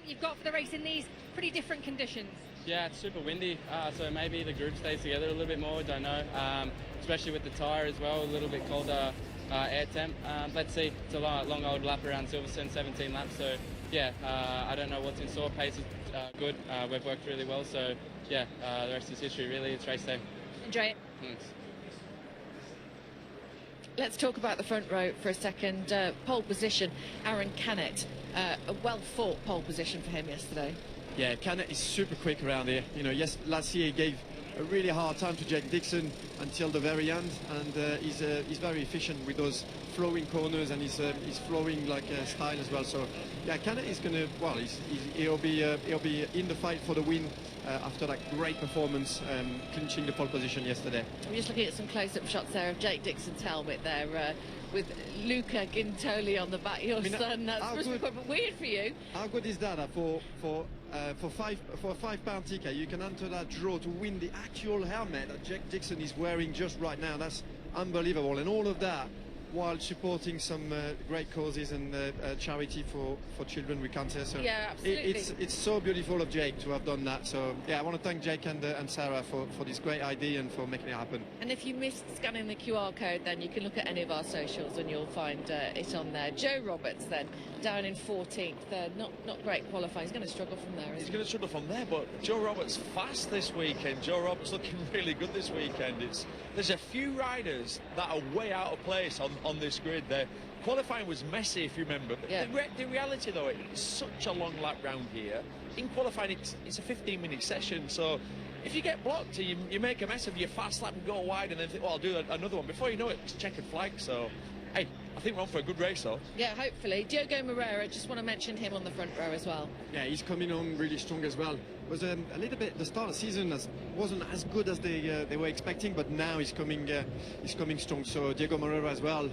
that you've got for the race in these pretty different conditions? Yeah, it's super windy, so maybe the group stays together a little bit more, don't know. Especially with the tyre as well, a little bit colder air temp. Let's see, it's a long old lap around Silverstone, 17 laps, so yeah, I don't know what's in store. Pace is good, we've worked really well, so yeah, the rest is history really. It's race day. Enjoy it. Thanks. Let's talk about the front row for a second. Pole position, Aaron Canet, a well-fought pole position for him yesterday. Yeah, Canet is super quick around here. You know, yes, last year he gave a really hard time to Jake Dixon until the very end, and he's very efficient with those flowing corners, and he's flowing like style as well. So yeah, Canet is gonna, well, he'll be in the fight for the win after that great performance, clinching the pole position yesterday. I'm just looking at some close-up shots there of Jake Dixon's helmet there, with Luca Gintoli on the back. Your son, that's quite weird for you. How good is that for a £5 ticket? You can enter that draw to win the actual helmet that Jake Dixon is wearing just right now. That's unbelievable, and all of that while supporting some great causes and charity for children with cancer. So yeah, absolutely. It's so beautiful of Jake to have done that. So yeah, I want to thank Jake and Sarah for this great idea and for making it happen. And if you missed scanning the QR code, then you can look at any of our socials and you'll find it on there. Joe Roberts then down in 14th, not great qualifying. He's going to struggle from there. He's going to struggle from there, but Joe Roberts fast this weekend. Joe Roberts looking really good this weekend. There's a few riders that are way out of place on this grid. Their qualifying was messy, if you remember. Yeah. The reality, though, it's such a long lap round here. In qualifying, it's a 15-minute session, so if you get blocked and you make a mess of your fast lap and go wide and then think, well, I'll do another one, before you know it, it's checkered flag. So hey, I think we're on for a good race, though. Yeah, hopefully. Diogo Moreira, just want to mention him on the front row as well. Yeah, he's coming on really strong as well. Was a little bit, the start of the season wasn't as good as they were expecting, but now he's coming strong. So Diogo Moreira as well,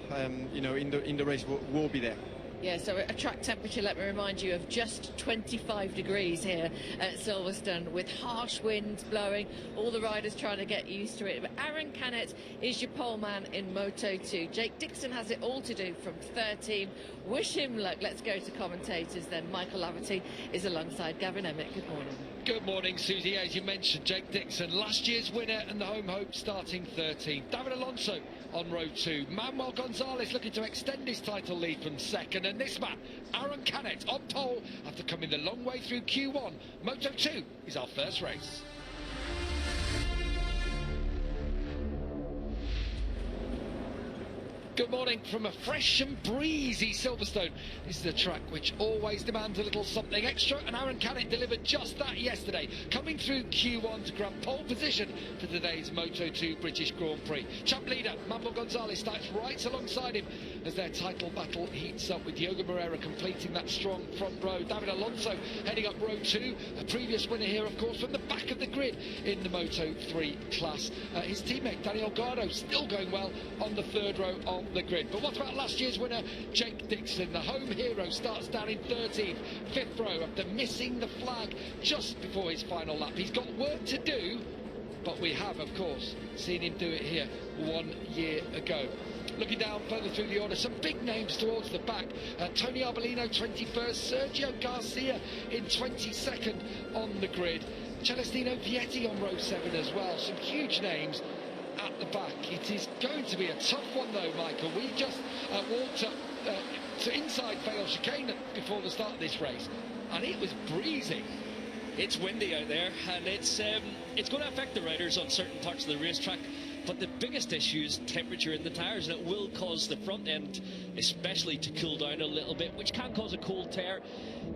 you know, in the race will be there. Yeah, so a track temperature, let me remind you, of just 25 degrees here at Silverstone, with harsh winds blowing, all the riders trying to get used to it. But Aaron Canet is your pole man in Moto2. Jake Dixon has it all to do from 13. Wish him luck. Let's go to commentators then. Michael Laverty is alongside Gavin Emmett. Good morning. Good morning, Susie. As you mentioned, Jake Dixon, last year's winner and the home hope, starting 13th. David Alonso on row 2. Manuel Gonzalez looking to extend his title lead from second. And this man, Aaron Canet, on pole after coming the long way through Q1. Moto2 is our first race. Good morning from a fresh and breezy Silverstone. This is a track which always demands a little something extra, and Aaron Canet delivered just that yesterday, coming through Q1 to grab pole position for today's Moto2 British Grand Prix. Champ leader Manuel Gonzalez starts right alongside him as their title battle heats up, with Diogo Moreira completing that strong front row. David Alonso heading up row 2, a previous winner here, of course, from the back of the grid in the Moto3 class. His teammate Daniel Gardo still going well on the third row on the grid. But what about last year's winner, Jake Dixon? The home hero starts down in 13th, 5th row after missing the flag just before his final lap. He's got work to do, but we have, of course, seen him do it here 1 year ago. Looking down further through the order, some big names towards the back. Tony Arbolino 21st, Sergio Garcia in 22nd on the grid. Celestino Vietti on row 7 as well. Some huge names at the back. It is going to be a tough one though, Michael. We just walked up to inside Vale Chicane before the start of this race, and it was breezy. It's windy out there, and it's going to affect the riders on certain parts of the racetrack. But the biggest issue is temperature in the tyres, and it will cause the front end especially to cool down a little bit, which can cause a cold tear.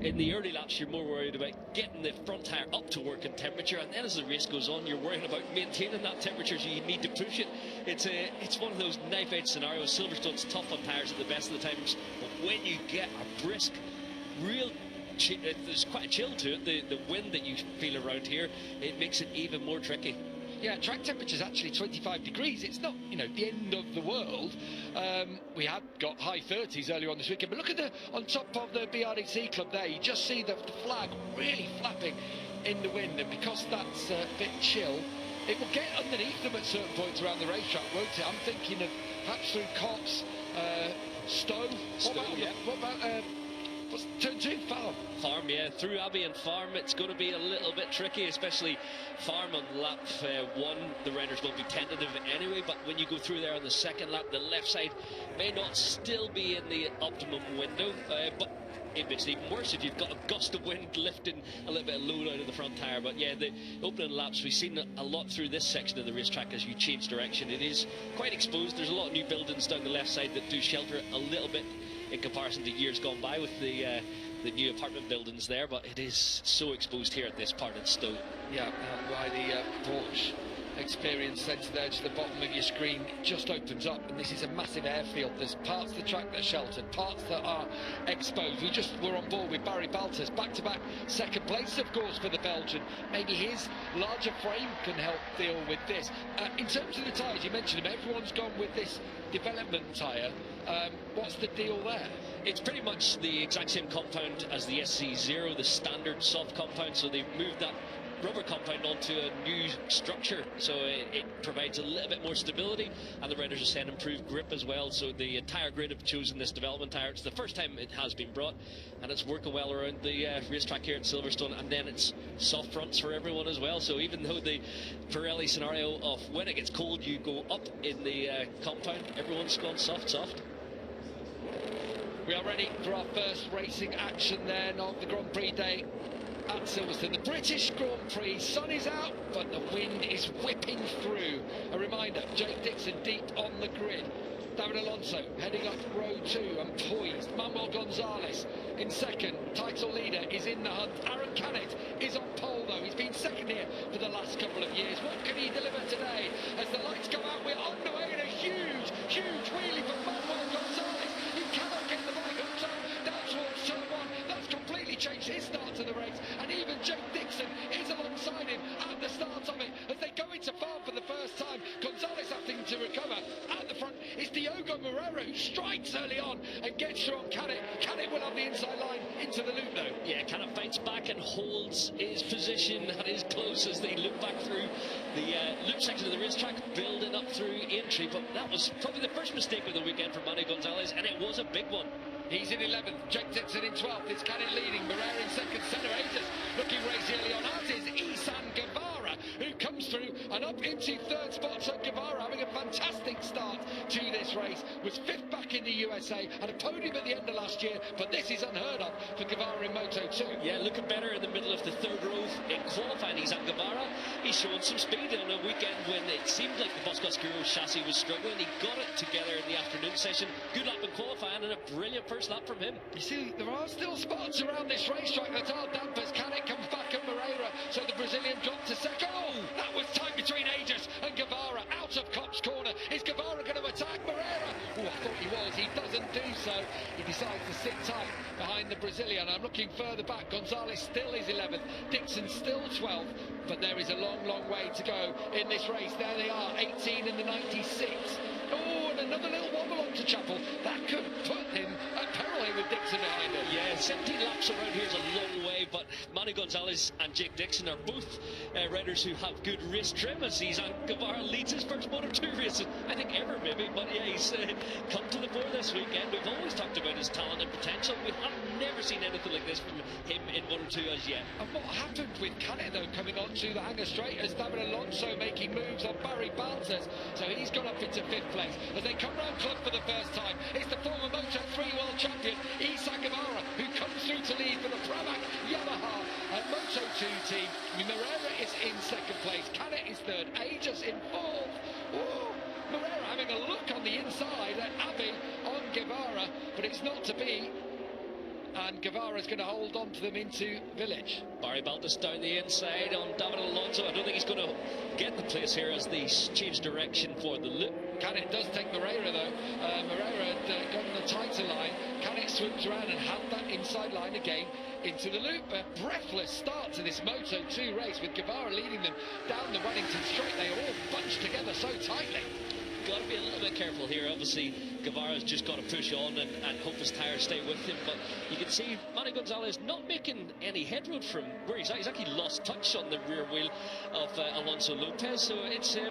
In the early laps, you're more worried about getting the front tyre up to working temperature, and then as the race goes on, you're worried about maintaining that temperature, so you need to push it. It's one of those knife-edge scenarios. Silverstone's tough on tyres at the best of the times, but when you get a brisk, there's quite a chill to it, the wind that you feel around here, it makes it even more tricky. Yeah, track temperature is actually 25 degrees. It's not, you know, the end of the world. We had got high 30s earlier on this weekend, but look at on top of the BRDC club there, you just see the flag really flapping in the wind, and because that's a bit chill, it will get underneath them at certain points around the racetrack, won't it? I'm thinking of perhaps through Cops, Stowe. Stowe, yeah. What about What's turn 2? Farm. Farm, yeah, through Abbey and Farm, it's going to be a little bit tricky, especially Farm on lap 1. The riders will be tentative anyway, but when you go through there on the second lap, the left side may not still be in the optimum window, but it makes it even worse if you've got a gust of wind lifting a little bit of load out of the front tyre. But yeah, the opening laps, we've seen a lot through this section of the racetrack as you change direction. It is quite exposed. There's a lot of new buildings down the left side that do shelter a little bit in comparison to years gone by with the new apartment buildings there, but it is so exposed here at this part of Stowe. Yeah, by the Porsche experience centre there to the bottom of your screen just opens up, and this is a massive airfield. There's parts of the track that are sheltered, parts that are exposed. We just were on board with Barry Baltus, back-to-back second place, of course, for the Belgian. Maybe his larger frame can help deal with this. In terms of the tyres, you mentioned them, everyone's gone with this development tyre. What's the deal there? It's pretty much the exact same compound as the SC0, the standard soft compound, so they've moved that rubber compound onto a new structure, so it provides a little bit more stability, and the riders are saying improved grip as well. So the entire grid have chosen this development tyre. It's the first time it has been brought, and it's working well around the racetrack here at Silverstone, and then it's soft fronts for everyone as well. So even though the Pirelli scenario of when it gets cold you go up in the compound, everyone's gone soft. We are ready for our first racing action then on the Grand Prix day at Silverstone. The British Grand Prix, sun is out, but the wind is whipping through. A reminder, Jake Dixon deep on the grid. David Alonso heading up row 2 and poised. Manuel Gonzalez in second. Title leader is in the hunt. Aaron Canet is on pole though. He's been second here for the last couple of years. What can he deliver today? As the lights go out, we're on the way in a huge wheelie for Manuel Gonzalez. You cannot get the bike hooked up down towards turn 1. That's completely changed his start to the race. And even Jake Dixon is alongside him at the start of it as they go into farm for the first time. Gonzalez having to recover. At the front is Diogo Moreira, who strikes early on and gets through on Canet. Canet will have the inside line into the loop though. Yeah, Canet fights back and holds his position and is close as they loop back through the loop section of the racetrack, building up through Linktree. But that was probably the first mistake of the weekend for Manuel Gonzalez, and it was a big one. He's in 11th, Jake Dixon in 12th, it's Canet leading, Moreira in second, Senna Ages looking racy early on, as is Isan Guevara, who comes through and up into 3rd spot. So Guevara having a fantastic start to this race, was 5th back in the USA, had a podium at the end of last year, but this is unheard of for Guevara in Moto2. Yeah, looking better in the middle of the 3rd row in qualifying. Isan Guevara, he's showing some speed on a weekend when it seemed like the Bosco chassis was struggling. He got it together in the afternoon session. Good lap in qualifying and a brilliant first lap from him. You see, there are still spots around this racetrack that are dampers. Canet comes back at Moreira, so the Brazilian dropped to second. Oh, that was tight between Aegis and Guevara. Out of Cop's corner. Is Guevara going to attack Moreira? Oh, I thought he was. He doesn't do so. He decides to sit tight behind the Brazilian. I'm looking further back. Gonzalez still is 11th. Dixon still 12th. But there is a long way to go in this race. There they are, 18 in the 96. Oh, and another little wobble onto Chapel. That could put him at peril here with Dixon behind him. Yeah, 17 laps around here is a long way, but Manny Gonzalez and Jake Dixon are both riders who have good race trim, as Isan Guevara leads his first Moto2 race, I think ever maybe, but yeah, he's come to the fore this weekend. We've always talked about his talent and potential. We have never seen anything like this from him in Moto2 as yet. And what happened with Canet though, coming onto the hanger straight, as David Alonso making moves on Barry Baltus, so he's gone up into 5th place as they come round club for the first time. It's the former Moto3 world champion Isan Guevara who comes through to lead for the Pramac Yamaha and Moto2 team. Moreira is in 2nd place, Canet is 3rd, Aegis in 4th. Ooh, Moreira having a look on the inside at Abbey on Guevara, but it's not to be. And Guevara's going to hold on to them into Village. Barry Baltus down the inside on David Alonso. I don't think he's going to get the place here as they change direction for the loop. Canet does take Moreira though. Moreira had gotten the tighter line. Canet swoops around and had that inside line again into the loop. A breathless start to this Moto2 race with Guevara leading them down the Wellington straight. They are all bunched together so tightly. got to be a little bit careful here. Obviously, Guevara's just got to push on and hope his tyres stay with him. But you can see Manny Gonzalez not making any headroad from where he's at. He's actually lost touch on the rear wheel of Alonso Lopez. So it's, yeah,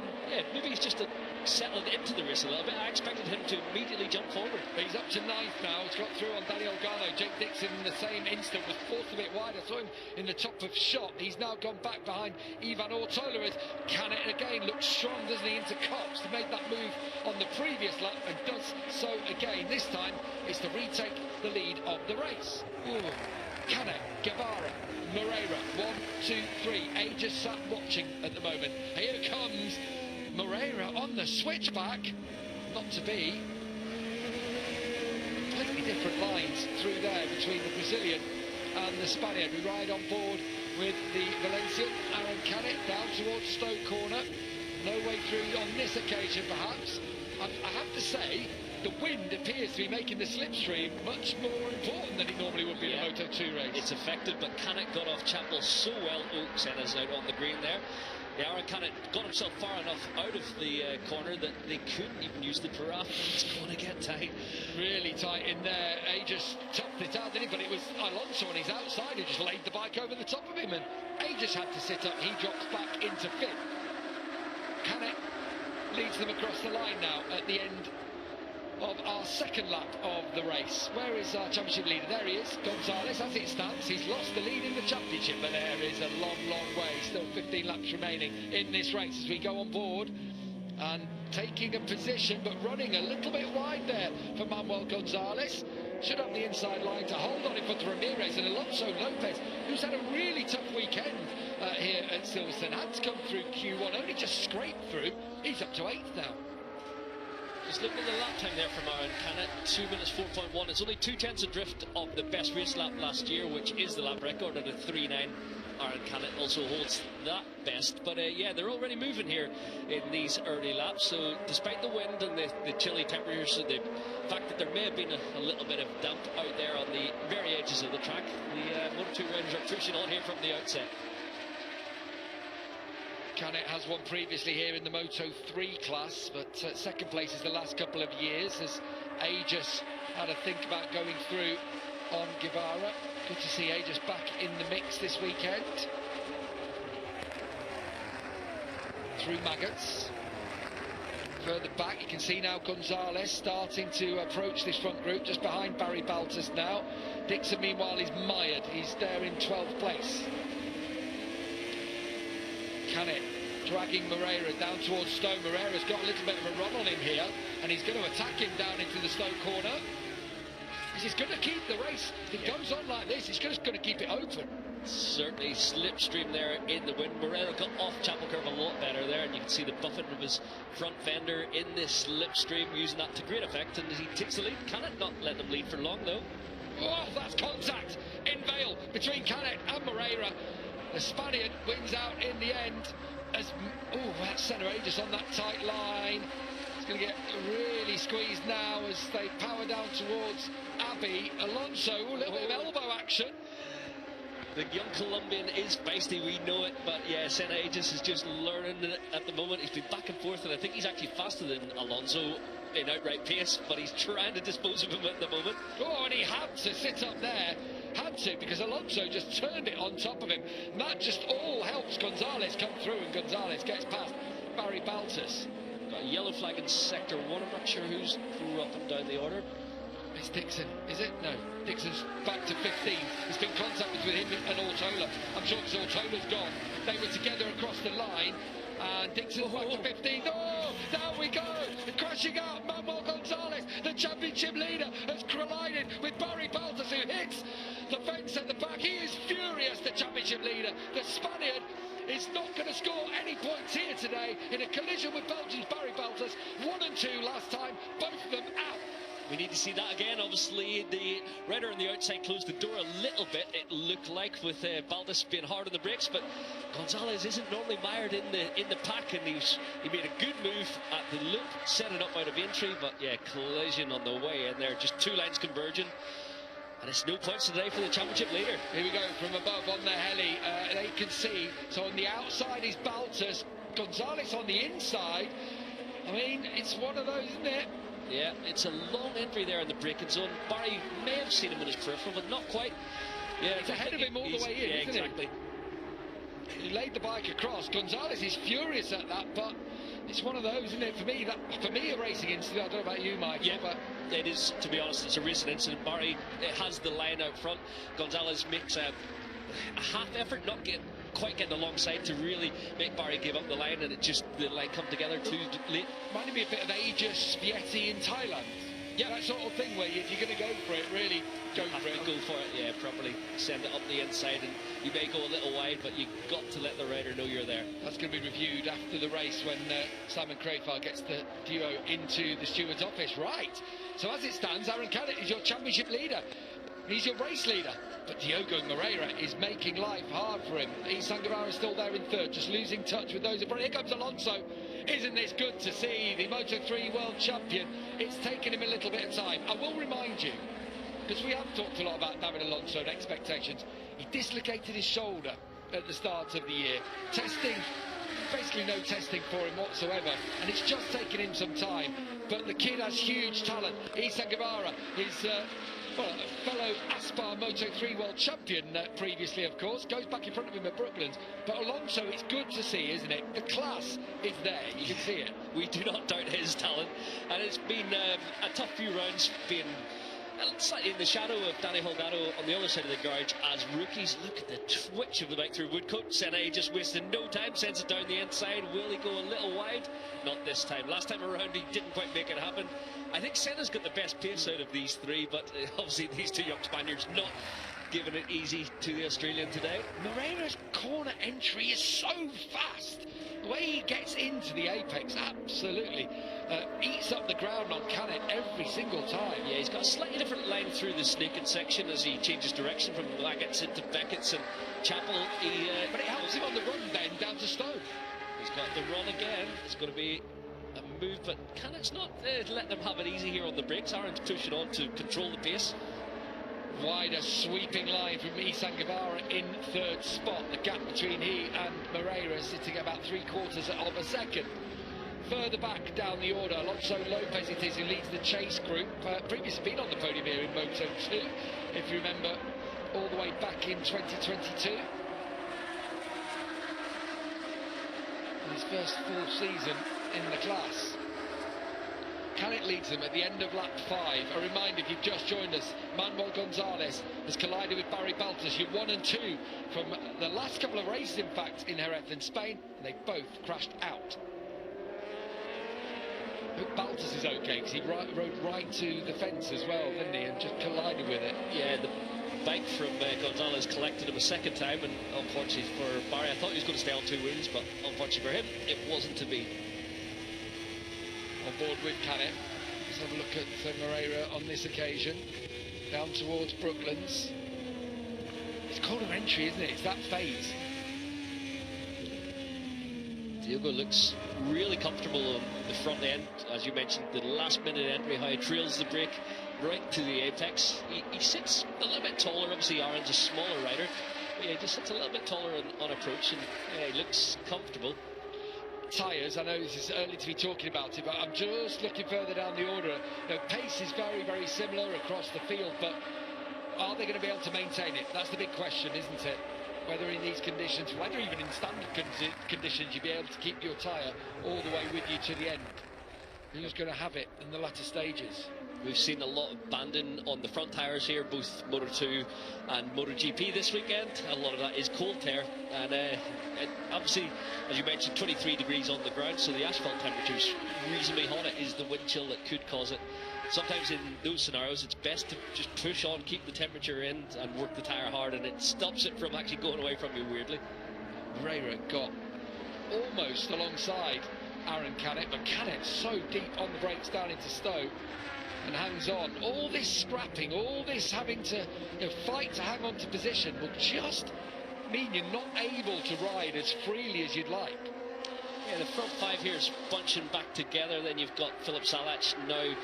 maybe he's just settled into the race a little bit. I expected him to immediately jump forward. He's up to 9th now. He's got through on Daniel Garno. Jake Dixon in the same instant was forced a bit wide. I saw him in the top of shot. He's now gone back behind Ivan Ortola. As Canet again looks strong, doesn't he, into Cops to make that move on the previous lap, and does so again. This time it's to retake the lead of the race. Canet, Guevara, Moreira, 1, 2, 3. Aegis sat watching at the moment. Here comes Moreira on the switchback. Not to be. Completely different lines through there between the Brazilian and the Spaniard. We ride on board with the Valencian. Aaron Canet down towards Stoke Corner. No way through on this occasion, perhaps. I have to say, the wind appears to be making the slipstream much more important than it normally would be in a Moto2 race. It's effective, but Canet got off Chapel so well. Senna's out on the green there. Yeah, Aaron Canet got himself far enough out of the corner that they couldn't even use the parapet. It's going to get tight. Really tight in there. Aegis toughed it out, didn't he? But it was Alonso on his outside who just laid the bike over the top of him, and Aegis had to sit up. He drops back into 5th. Canet leads them across the line now at the end of our second lap of the race. Where is our championship leader? There he is, Gonzalez. As it stands, he's lost the lead in the championship, but there is a long, long way. Still 15 laps remaining in this race as we go on board. And taking a position, but running a little bit wide there for Manuel Gonzalez. Should have the inside line to hold on in front of Ramirez and Alonso Lopez, who's had a really tough weekend here at Silverstone. Had to come through Q1, only just scraped through. He's up to 8th now. Just looking at the lap time there from Aaron Canet, 2 minutes 4.1. It's only 2/10 adrift of the best race lap last year, which is the lap record at a 3.9. Aaron Canet also holds that best. But yeah, they're already moving here in these early laps. So despite the wind and the chilly temperatures, the fact that there may have been a little bit of damp out there on the very edges of the track, the Moto2 riders are pushing on here from the outset. Canet has won previously here in the Moto3 class, but second place is the last couple of years, as Aegis had a think about going through on Guevara. Good to see Aegis back in the mix this weekend. Through Maggots. Further back, you can see now Gonzalez starting to approach this front group, just behind Barry Baltus now. Dixon, meanwhile, is mired. He's there in 12th place. Canet dragging Moreira down towards Stowe. Moreira's got a little bit of a run on him here, and he's going to attack him down into the Stowe corner. He's going to keep the race. If it goes on like this, he's just going to keep it open. Certainly slipstream there in the wind. Moreira got off Chapel Curve a lot better there, and you can see the buffeting of his front fender in this slipstream, using that to great effect, and he takes the lead. Canet not let them lead for long though. Oh, that's contact in Vale between Canet and Moreira. The Spaniard wins out in the end as, oh, that's Senna Aegis on that tight line. It's going to get really squeezed now as they power down towards Abbey. Alonso, a little bit of elbow action. The young Colombian is feisty, we know it, but yeah, Senna Aegis is just learning it at the moment. He's been back and forth, and I think he's actually faster than Alonso in outright pace, but he's trying to dispose of him at the moment. Oh, and he had to sit up there. Had to, because Alonso just turned it on top of him. And that just all helps Gonzalez come through, and Gonzalez gets past Barry Baltus. Got a yellow flag in sector 1. I'm not sure who's through up and down the order. It's Dixon, is it? No, Dixon's back to 15. There's been contacted with him and Ortola. I'm sure because Ortola's gone. They were together across the line, and Dixon's back to 15. Oh, down we go! Crashing out, Manuel Gonzalez, the championship leader, has collided with Barry Baltus, who hits the fence at the back. He is furious, the championship leader. The Spaniard is not going to score any points here today in a collision with Belgium's Barry Baltus. 1 and 2 last time, both of them out. We need to see that again. Obviously, the rider on the outside closed the door a little bit, it looked like, with Baltus being hard on the brakes, but Gonzalez isn't normally mired in the pack, and he made a good move at the loop, set it up out of entry, but yeah, collision on the way in there, just 2 lines converging. And it's no points today for the championship leader. Here we go from above on the heli. They can see, so on the outside is Baltus, Gonzalez on the inside. I mean, it's one of those, isn't it? Yeah, it's a long entry there in the braking zone. Barry may have seen him in his peripheral, but not quite. Yeah, it's ahead of him all the way in, yeah, isn't exactly. He laid the bike across. Gonzalez is furious at that, but it's one of those, isn't it? For me, a racing incident. I don't know about you, Mike. Yeah, but it is, to be honest, it's a racing incident. Barry has the line out front. Gonzalez makes a half effort, not quite getting alongside to really make Barry give up the line, and the line come together too late. Reminded me a bit of Aegis Vietti in Thailand. Yeah, that sort of thing where if you're going to go for it, really go for it. Go for it, yeah, properly. Send it up the inside, and you may go a little wide, but you've got to let the rider know you're there. That's going to be reviewed after the race when Simon Crafar gets the duo into the steward's office. Right, so as it stands, Aaron Canet is your championship leader. He's your race leader. But Diogo Moreira is making life hard for him. Isan Guevara is still there in third, just losing touch with those. But here comes Alonso. Isn't this good to see? The Moto2 world champion. It's taken him a little bit of time. I will remind you, because we have talked a lot about David Alonso and expectations. He dislocated his shoulder at the start of the year. Testing, basically no testing for him whatsoever. And it's just taken him some time. But the kid has huge talent. Isan Guevara is... well, a fellow Aspar Moto3 world champion previously, of course, goes back in front of him at Brooklands. But Alonso, it's good to see, isn't it? The class is there, you can see it. We do not doubt his talent, and it's been a tough few rounds, being slightly in the shadow of Danny Holgado on the other side of the garage as rookies. Look at the twitch of the bike through Woodcote. Senna just wasted no time, sends it down the inside. Will he go a little wide? Not this time. Last time around he didn't quite make it happen. I think Senna's got the best pace out of these three, but obviously these two young Spaniards not giving it easy to the Australian today. Moreira's corner entry is so fast. The way he gets into the apex, absolutely eats up the ground on Canet every single time. Yeah, he's got a slightly different line through the naked section as he changes direction from Blackett's into Beckett's and Chapel. But it helps him on the run then down to Stowe. He's got the run again. It's going to be a move, but Canet's not letting them have it easy here on the brakes. Aaron's pushing on to control the pace. Wider sweeping line from Isan Guevara in third spot. The gap between he and Moreira sitting about 3/4 of a second. Further back down the order, Alonso Lopez it is who leads the chase group. Previously been on the podium here in Moto2, if you remember, all the way back in 2022. His first full season in the class. Canet leads them at the end of lap 5. A reminder, if you've just joined us, Manuel Gonzalez has collided with Barry Baltus. You're 1 and 2 from the last couple of races, in fact, in Jerez in Spain, and they both crashed out. Hope Baltus is okay, because he rode right to the fence as well, didn't he, and just collided with it. Yeah, the bike from Gonzalez collected him a second time, and unfortunately for Barry, I thought he was going to stay on 2 wheels, but unfortunately for him, it wasn't to be. On board with Canet. Let's have a look at Moreira on this occasion. Down towards Brooklands. It's corner entry, isn't it? It's that phase. Diogo looks really comfortable on the front end. As you mentioned, the last minute entry, how he trails the brake right to the apex. He sits a little bit taller. Obviously, Aaron's a smaller rider. But yeah, he just sits a little bit taller on approach, and yeah, he looks comfortable. Tyres, I know this is early to be talking about it, but I'm just looking further down the order. You know, pace is very, very similar across the field, but are they going to be able to maintain it? That's the big question, isn't it? Whether in these conditions, whether even in standard conditions, you'll be able to keep your tyre all the way with you to the end. Who's going to have it in the latter stages? We've seen a lot of banding on the front tyres here, both Moto2 and MotoGP this weekend. A lot of that is cold tear, and obviously, as you mentioned, 23 degrees on the ground, so the asphalt temperature's reasonably hot. It is the wind chill that could cause it. Sometimes in those scenarios, it's best to just push on, keep the temperature in, and work the tyre hard, and it stops it from actually going away from you weirdly. Moreira got almost alongside Aaron Canet, but Canet's so deep on the brakes down into Stowe and hangs on. All this scrapping, all this having to fight to hang on to position will just mean you're not able to ride as freely as you'd like. Yeah, the front 5 here is bunching back together. Then you've got Philip Salac now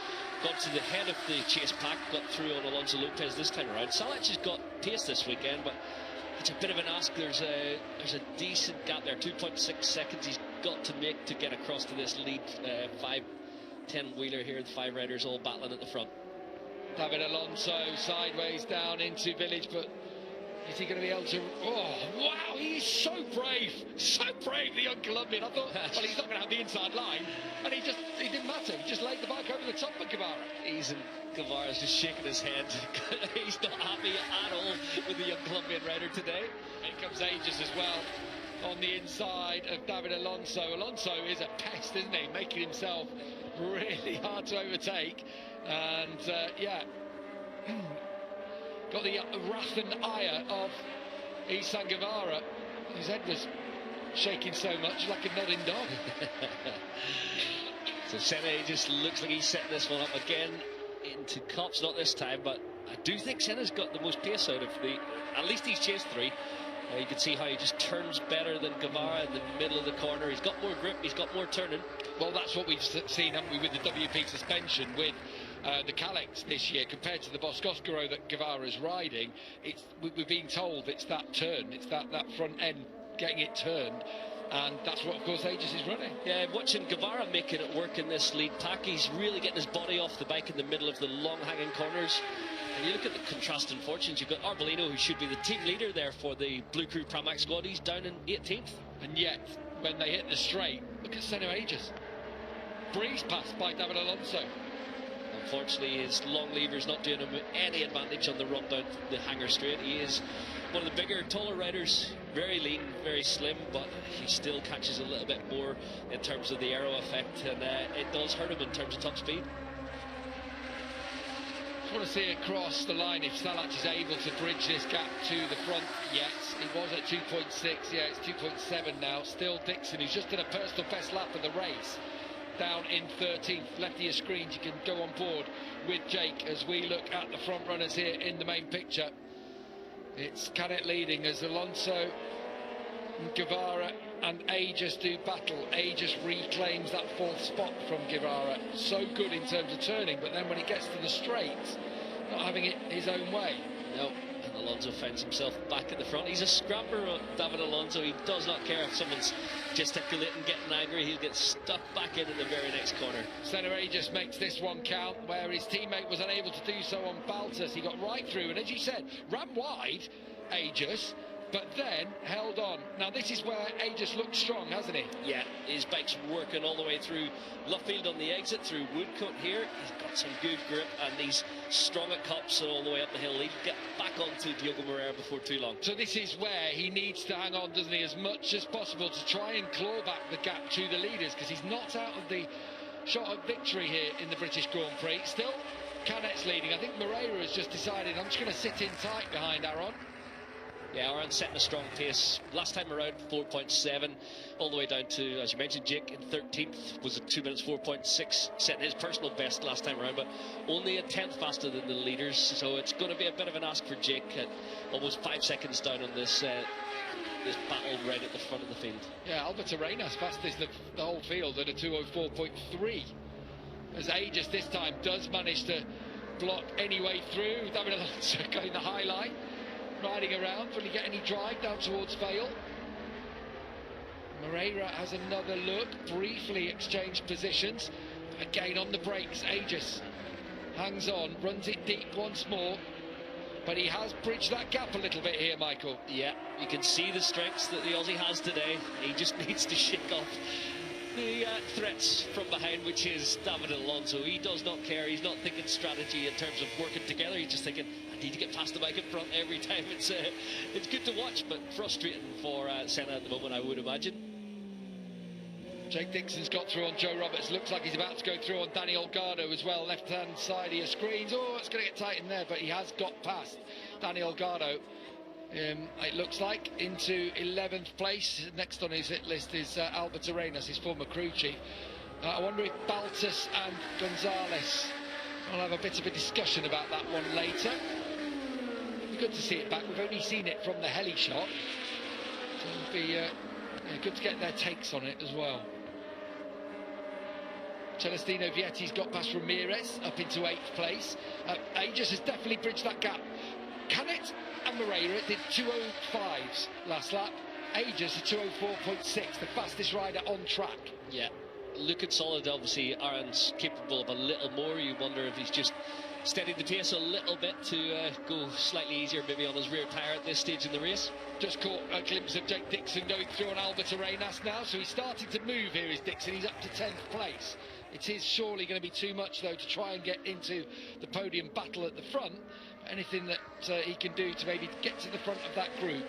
got to the head of the chase pack, got through on Alonso Lopez this time around. Salac has got pace this weekend, but it's a bit of an ask. There's a decent gap there, 2.6 seconds. He's got to make to get across to this lead 5-10 wheeler here. The 5 riders all battling at the front. David Alonso sideways down into Village, but is he going to be able to... Oh, wow, he's so brave, the young Colombian. I thought, well, he's not going to have the inside line, and he didn't matter. He just laid the bike over the top of Guevara. Guevara's just shaking his head. He's not happy at all with the young Colombian rider today. In comes Aegis as well on the inside of David Alonso. Alonso is a pest, isn't he? Making himself really hard to overtake. And, yeah, got the wrath and ire of Isan Guevara. His head was shaking so much, like a nodding dog. So Senna just looks like he's setting this one up again into Cops, not this time, but I do think Senna's got the most pace out of at least he's chased 3. You can see how he just turns better than Guevara in the middle of the corner. He's got more grip, he's got more turning. Well, that's what we've seen, haven't we, with the WP suspension, with the Kalex this year compared to the Boscoscaro that Guevara is riding. We're being told it's that turn, it's that front end getting it turned, and that's what, of course, Aegis is running. Yeah, watching Guevara making it work in this lead pack, he's really getting his body off the bike in the middle of the long hanging corners. And you look at the contrasting fortunes. You've got Arbolino, who should be the team leader there for the Blue Crew Pramac squad. He's down in 18th. And yet, when they hit the straight, look at Senna Aegis. Breeze passed by David Alonso. Unfortunately, his long lever's not doing him any advantage on the run down the hanger straight. He is one of the bigger, taller riders, very lean, very slim, but he still catches a little bit more in terms of the aero effect, and it does hurt him in terms of top speed. I want to see it cross the line if Salat is able to bridge this gap to the front. Yes, it was at 2.6, yeah, it's 2.7 now. Still Dixon, who's just done a personal best lap of the race, down in 13th. Left of your screens, you can go on board with Jake as we look at the front runners here in the main picture. It's Canet leading as Alonso, Guevara and Aegis do battle. Aegis reclaims that 4th spot from Guevara. So good in terms of turning, but then when he gets to the straight, not having it his own way. No, and Alonso finds himself back at the front. He's a scrapper, David Alonso. He does not care if someone's gesticulating, getting angry. He'll get stuck back in at the very next corner. Senna Aegis makes this one count, where his teammate was unable to do so on Baltus. He got right through, and as you said, ran wide, Aegis, but then held on. Now this is where Aegis looks strong, hasn't he? Yeah, his bike's working all the way through Luffield on the exit, through Woodcote here. He's got some good grip, and he's strong at Cops and all the way up the hill. He'll get back onto Diogo Moreira before too long. So this is where he needs to hang on, doesn't he, as much as possible to try and claw back the gap to the leaders, because he's not out of the shot of victory here in the British Grand Prix. Still, Canet's leading. I think Moreira has just decided, I'm just going to sit in tight behind Aaron. Yeah, Aaron setting a strong pace. Last time around, 4.7, all the way down to, as you mentioned, Jake in 13th, was at 2 minutes 4.6, setting his personal best last time around, but only a 10th faster than the leaders, so it's going to be a bit of an ask for Jake at almost 5 seconds down on this this battle right at the front of the field. Yeah, Albert Arenas fastest the whole field at a 2:04.3, as Aegis this time does manage to block any way through. David Alonso going the high line, riding around. Will he get any drive down towards Vale? Moreira has another look, briefly exchanged positions. Again on the brakes, Aegis hangs on, runs it deep once more, but he has bridged that gap a little bit here, Michael. Yeah, you can see the strengths that the Aussie has today. He just needs to shake off the threats from behind, which is David Alonso. He does not care. He's not thinking strategy in terms of working together. He's just thinking, I need to get past the bike in front every time. It's good to watch, but frustrating for Senna at the moment, I would imagine. Jake Dixon's got through on Joe Roberts. Looks like he's about to go through on Danny Olgado as well. Left-hand side of your screens. Oh, it's going to get tight in there, but he has got past Danny Olgado. It looks like into 11th place. Next on his hit list is Albert Arenas, his former crew chief. I wonder if Baltus and Gonzalez will have a bit of a discussion about that one later. It'd be good to see it back. We've only seen it from the heli shot, so it'll be good to get their takes on it as well. Celestino Vietti's got past Ramirez up into 8th place. Aegis has definitely bridged that gap. Canet and Moreira did 2:05s last lap. Aegis, a 2:04.6, the fastest rider on track. Yeah, looking solid. Obviously, Aaron's capable of a little more. You wonder if he's just steadied the pace a little bit to go slightly easier maybe on his rear tyre at this stage in the race. Just caught a glimpse of Jake Dixon going through on Albert Arenas now, so he's starting to move here, is Dixon. He's up to 10th place. It is surely going to be too much, though, to try and get into the podium battle at the front. Anything that he can do to maybe get to the front of that group.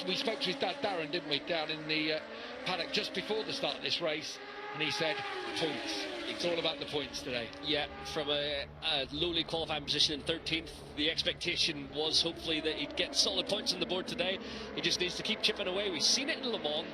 We spoke to his dad, Darren, didn't we, down in the paddock just before the start of this race, and he said, points. It's all about the points today. Yeah, from a lowly qualifying position in 13th, the expectation was hopefully that he'd get solid points on the board today. He just needs to keep chipping away. We've seen it in Le Mans.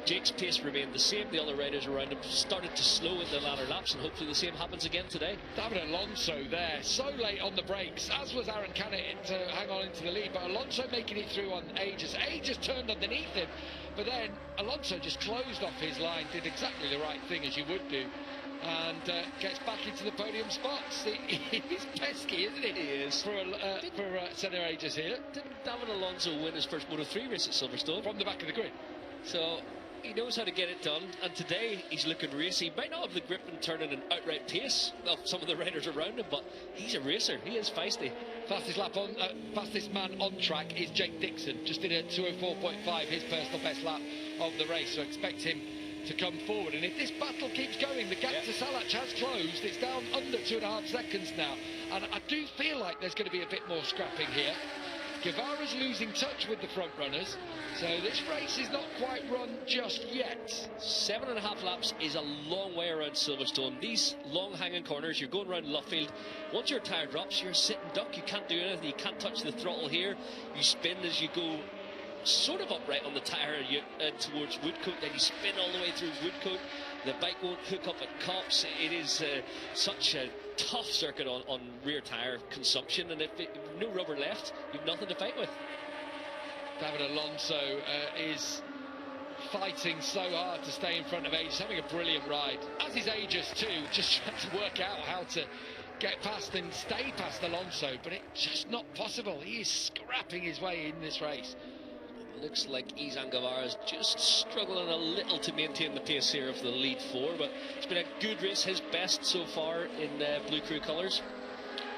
Jake's pace remained the same. The other riders around him started to slow in the latter laps, and hopefully the same happens again today. David Alonso there, so late on the brakes, as was Aaron Canet to hang on into the lead, but Alonso making it through on Aegis. Aegis turned underneath him, but then Alonso just closed off his line, did exactly the right thing, as you would do, and gets back into the podium spots. He's pesky, isn't he? He is. For Senna Aegis here. Didn't David Alonso win his first Moto2 race at Silverstone? From the back of the grid. So he knows how to get it done, and today he's looking racy. He might not have the grip and turn at an outright pace of some of the riders around him, but he's a racer. He is feisty. Fastest man on track is Jake Dixon. Just did a 2:04.5, his personal best lap of the race. So expect him to come forward. And if this battle keeps going, the gap to Salac has closed. It's down under 2.5 seconds now. And I do feel like there's going to be a bit more scrapping here. Guevara's losing touch with the front runners, so this race is not quite run just yet. 7.5 laps is a long way around Silverstone. These long hanging corners, you're going around Luffield. Once your tyre drops, you're a sitting duck. You can't do anything. You can't touch the throttle here. You spin as you go sort of upright on the tyre towards Woodcote, then you spin all the way through Woodcote. The bike won't hook up at Copse. It is such a tough circuit on rear tyre consumption, and if no rubber left, you've nothing to fight with. David Alonso is fighting so hard to stay in front of Aegis, having a brilliant ride, as is Aegis too, just trying to work out how to get past and stay past Alonso, but it's just not possible. He is scrapping his way in this race. Looks like Izan Guevara's just struggling a little to maintain the pace here of the lead four, but it's been a good race, his best so far in Blue Crew colours.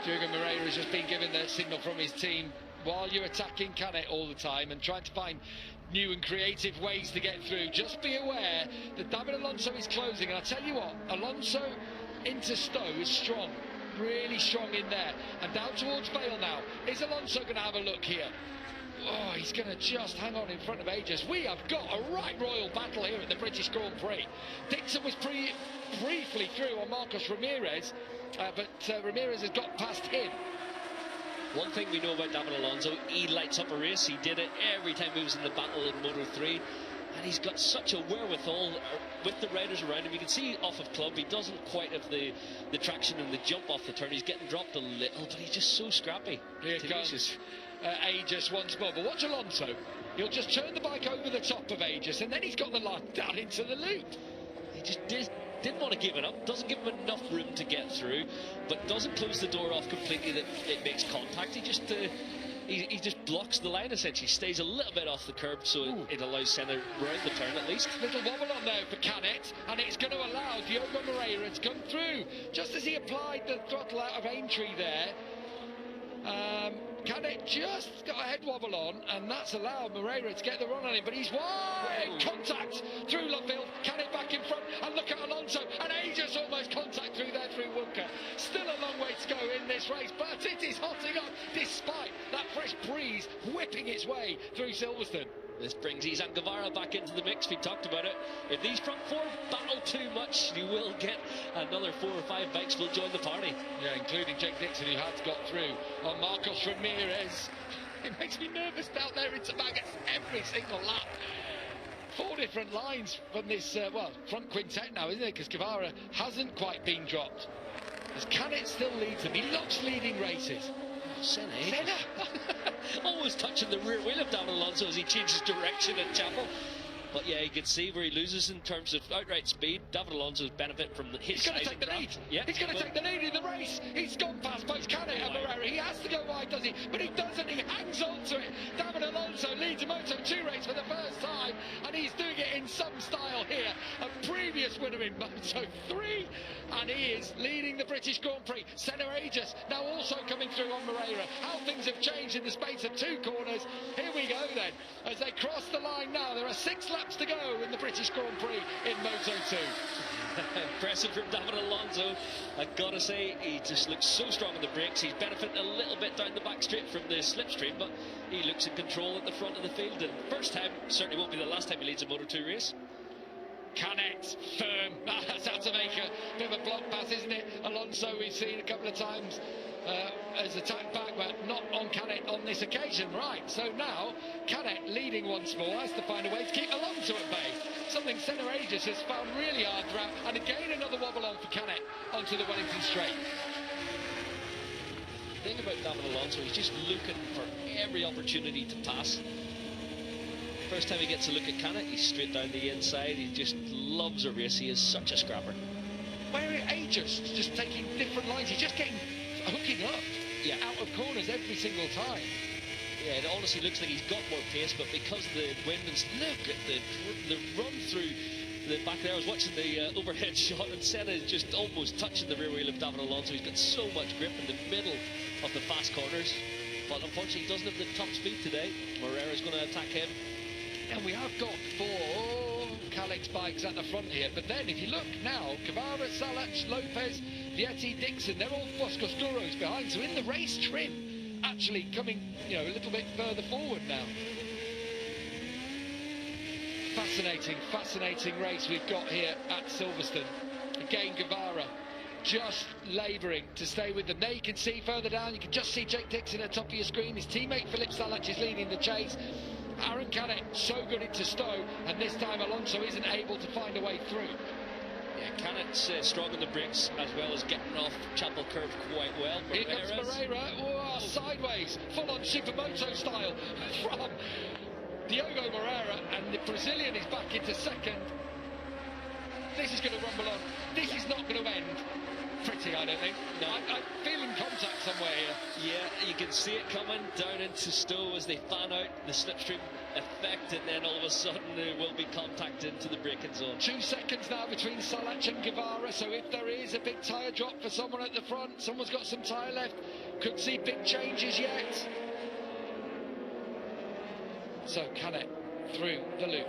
Jürgen Moreira has just been given the signal from his team, while you're attacking Canet all the time and trying to find new and creative ways to get through, just be aware that David Alonso is closing. And I tell you what, Alonso into Stowe is strong, really strong in there, and down towards Vale now. Is Alonso going to have a look here? Oh, he's going to just hang on in front of Aegis. We have got a right royal battle here at the British Grand Prix. Dixon was briefly through on Marcos Ramirez, but Ramirez has got past him. One thing we know about David Alonso, he lights up a race. He did it every time he was in the battle in Moto3. And he's got such a wherewithal with the riders around him. You can see off of club, he doesn't quite have the traction and the jump off the turn. He's getting dropped a little, but he's just so scrappy. Here comes Aegis once more, but watch Alonso. He'll just turn the bike over the top of Aegis, and then he's got the line down into the loop. He just didn't want to give it up, doesn't give him enough room to get through, but doesn't close the door off completely that it makes contact. He just blocks the line essentially, stays a little bit off the curb, so it allows Senna round the turn at least. Little wobble on there for Canet, and it's going to allow Diogo Moreira to come through. Just as he applied the throttle out of Aintree there, Canet just got a head wobble on, and that's allowed Moreira to get the run on him, but he's wide! Contact through Luffield, Canet back in front, and look at Alonso, and Aegis almost contact through there through Woodcote. Still a long way to go in this race, but it is hotting up despite that fresh breeze whipping its way through Silverstone. This brings Izan Guevara back into the mix. We talked about it. If these front four battle too much, you will get another 4 or 5 bikes will join the party. Yeah, including Jake Dixon, who has got through on Marcos Ramirez. It makes me nervous down there in Tobago every single lap. 4 different lines from this, front quintet now, isn't it? Because Guevara hasn't quite been dropped. As Canet still leads them, he loves leading races. Senna. Always touching the rear wheel of David Alonso as he changes direction at Chapel. But yeah, you can see where he loses in terms of outright speed. David Alonso's benefit from his He's going to size take the and lead. craft. Yeah, He's going to take the lead in the race. He's gone past both Canet and Moreira. He has to go wide, does he? But he doesn't. He hangs on to it. David Alonso leads a Moto2 race for the first time, and he's doing it in some style here. A previous winner in Moto3, and he is leading the British Grand Prix. Senna Aegis now also coming through on Moreira. How things have changed in the space of 2 corners. Here we go then. As they cross the line now, there are 6 laps to go in the British Grand Prix in Moto2. Impressive from David Alonso. I've got to say, he just looks so strong on the brakes. He's benefiting a little bit down the back straight from the slipstream, but he looks in control at the front of the field. And first time, certainly won't be the last time he leads a Moto2 race. Canet, firm. That's how to make a bit of a block pass, isn't it? Alonso, we've seen a couple of times as attack back, but not on Canet on this occasion. Right, so now Canet leading once more, has to find a way to keep Alonso at bay. Something Senna Aegis has found really hard throughout, and again another wobble on for Canet onto the Wellington straight. The thing about David Alonso, he's just looking for every opportunity to pass. First time he gets a look at Canet, he's straight down the inside. He just loves a race. He is such a scrapper. Where Aegis just taking different lines, he's just hooking up out of corners every single time. Yeah, it honestly looks like he's got more pace, but because of the wind and look at the run through the back there. I was watching the overhead shot, and Senna is just almost touching the rear wheel of David Alonso. He's got so much grip in the middle of the fast corners, but unfortunately he doesn't have the top speed today. Moreira's going to attack him. And we have got 4 Calix bikes at the front here, but then if you look now, Guevara, Salach, Lopez, Vietti, Dixon, they're all Foscos Duros behind, so in the race trim, actually coming, you know, a little bit further forward now. Fascinating race we've got here at Silverstone. Again, Guevara just labouring to stay with them. There you can see further down, you can just see Jake Dixon at the top of your screen. His teammate Philip Salach is leading the chase. Aaron Canet so good into Stowe, and this time Alonso isn't able to find a way through. Yeah, Canet's strong on the brakes as well as getting off Chapel Curve quite well. Here comes Moreira, oh, sideways, full-on Supermoto style from Diogo Moreira, and the Brazilian is back into second. This is going to rumble on. This is not going to end pretty, I don't think. No. I'm feeling contact somewhere here. Yeah, you can see it coming down into Stowe as they fan out the slipstream effect, and then all of a sudden there will be contact into the braking zone. 2 seconds now between Salach and Guevara, so if there is a big tyre drop for someone at the front, someone's got some tyre left, could see big changes yet. So Canet through the loop.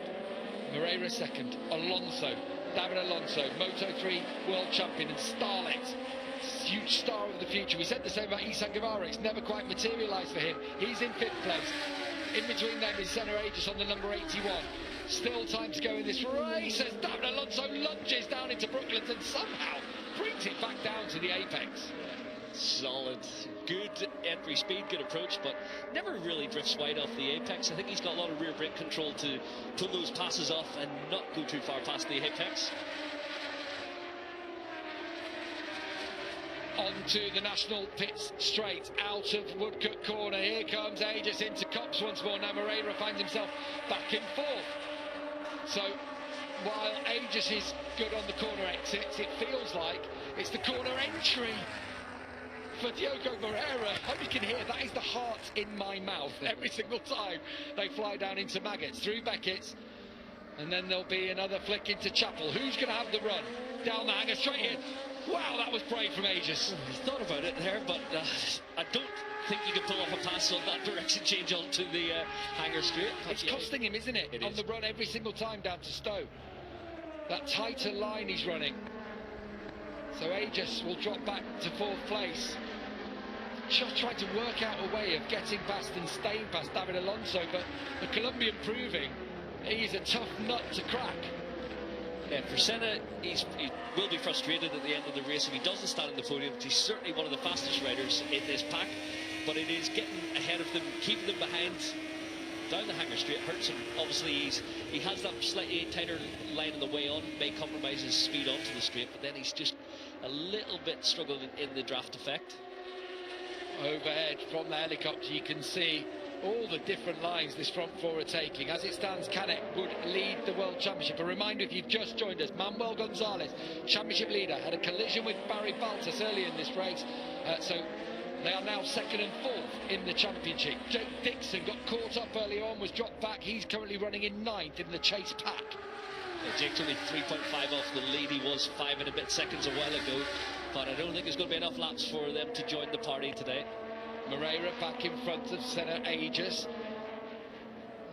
Moreira second. Alonso, David Alonso, Moto3 world champion, and Starlet, huge star of the future. We said the same about Isan Guevara. It's never quite materialised for him. He's in 5th place. In between them is Senna Aegis on the number 81. Still time to go in this race as David Alonso lunges down into Brooklands and somehow brings it back down to the apex. Solid, good entry speed, good approach, but never really drifts wide off the apex. I think he's got a lot of rear brake control to pull those passes off and not go too far past the apex. Onto the national pits straight out of Woodcote corner. Here comes Aegis into Copse once more. Now Moreira finds himself back in 4th. So while Aegis is good on the corner exits, it feels like it's the corner entry for Diogo Moreira. Hope you can hear that is the heart in my mouth every single time they fly down into Maggots through Beckett's, and then there'll be another flick into Chapel. Who's going to have the run down the hanger straight in? Wow, that was brave from Aegis. He thought about it there, but I don't think you can pull off a pass on that direction change onto the hanger straight. It's costing him, isn't it? On the run every single time down to Stowe. That tighter line he's running. So Aegis will drop back to 4th place. Just trying to work out a way of getting past and staying past David Alonso, but the Colombian proving he's a tough nut to crack. Yeah, for Senna, he will be frustrated at the end of the race if he doesn't stand on the podium. He's certainly one of the fastest riders in this pack, but it is getting ahead of them, keeping them behind down the hanger straight hurts him. Obviously, he has that slightly tighter line on the way on, may compromise his speed onto the straight, but then he's just a little bit struggling in the draft effect. Overhead from the helicopter, you can see all the different lines this front four are taking. As it stands, Canet would lead the World Championship. A reminder, if you've just joined us, Manuel Gonzalez, Championship leader, had a collision with Barry Baltus early in this race, so they are now 2nd and 4th in the Championship. Jake Dixon got caught up earlier on, was dropped back. He's currently running in 9th in the chase pack. Yeah, Jake's only 3.5 off the lead. He was 5 and a bit seconds a while ago, but I don't think there's going to be enough laps for them to join the party today. Moreira back in front of Senna Aegis